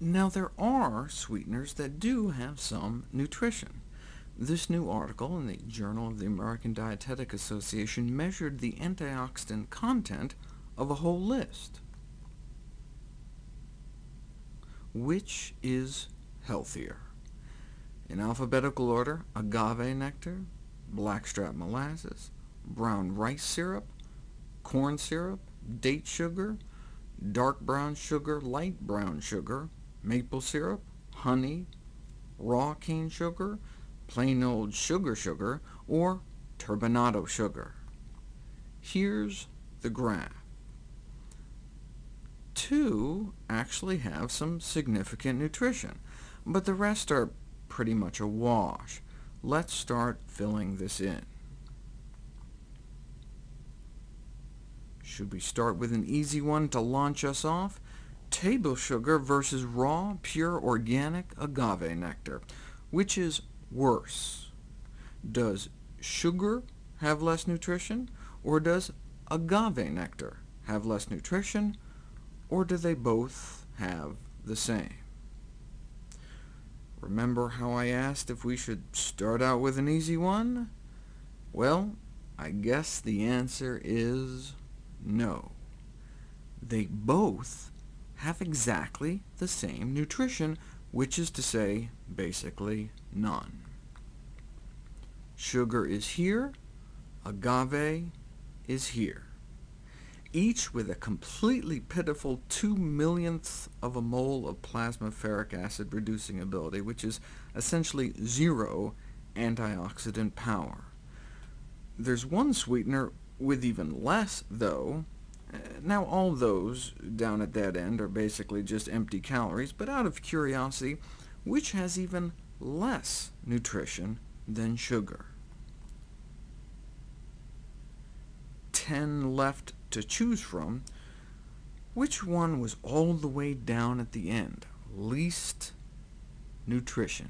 Now, there are sweeteners that do have some nutrition. This new article in the Journal of the American Dietetic Association measured the antioxidant content of a whole list. Which is healthier? In alphabetical order: agave nectar, blackstrap molasses, brown rice syrup, corn syrup, date sugar, dark brown sugar, light brown sugar, maple syrup, honey, raw cane sugar, plain old sugar, or turbinado sugar. Here's the graph. 2 actually have some significant nutrition, but the rest are pretty much a wash. Let's start filling this in. Should we start with an easy one to launch us off? Table sugar versus raw, pure, organic agave nectar. Which is worse? Does sugar have less nutrition, or does agave nectar have less nutrition, or do they both have the same? Remember how I asked if we should start out with an easy one? Well, I guess the answer is no. They both have exactly the same nutrition, which is to say, basically none. Sugar is here, agave is here, each with a completely pitiful 2/millionth of a mole of plasma ferric acid reducing ability, which is essentially 0 antioxidant power. There's one sweetener with even less, though. Now, all those down at that end are basically just empty calories, but out of curiosity, which has even less nutrition than sugar? 10 left to choose from. Which one was all the way down at the end? Least nutrition.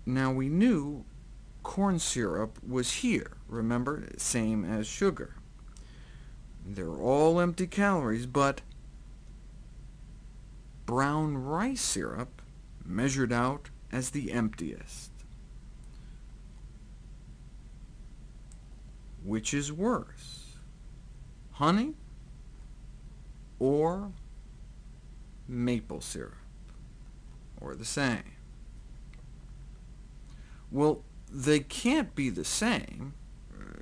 Now, we knew corn syrup was here, remember? Same as sugar. They're all empty calories, but brown rice syrup measured out as the emptiest. Which is worse, honey or maple syrup, or the same? Well, they can't be the same,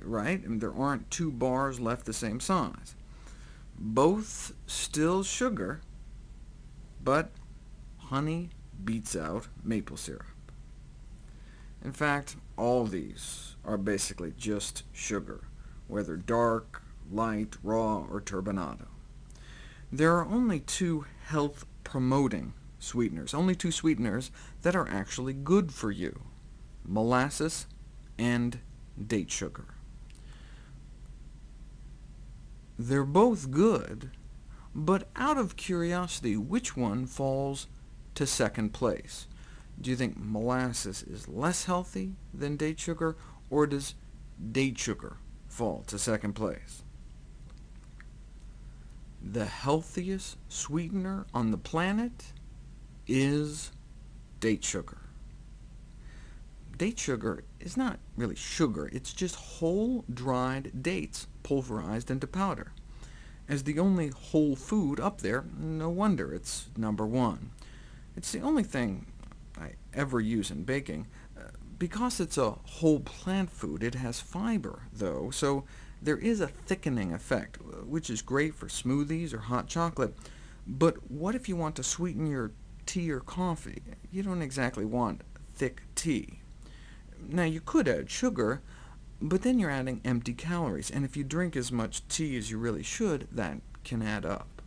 right? I mean, there aren't 2 bars left the same size. Both still sugar, but honey beats out maple syrup. In fact, all these are basically just sugar, whether dark, light, raw, or turbinado. There are only 2 health-promoting sweeteners, only 2 sweeteners that are actually good for you: molasses and date sugar. They're both good, but out of curiosity, which one falls to second place? Do you think molasses is less healthy than date sugar, or does date sugar fall to second place? The healthiest sweetener on the planet is date sugar. Date sugar is not really sugar, it's just whole dried dates pulverized into powder. As the only whole food up there, no wonder it's number 1. It's the only thing I ever use in baking. Because it's a whole plant food, it has fiber, though, so there is a thickening effect, which is great for smoothies or hot chocolate. But what if you want to sweeten your tea or coffee? You don't exactly want thick tea. Now, you could add sugar, but then you're adding empty calories, and if you drink as much tea as you really should, that can add up.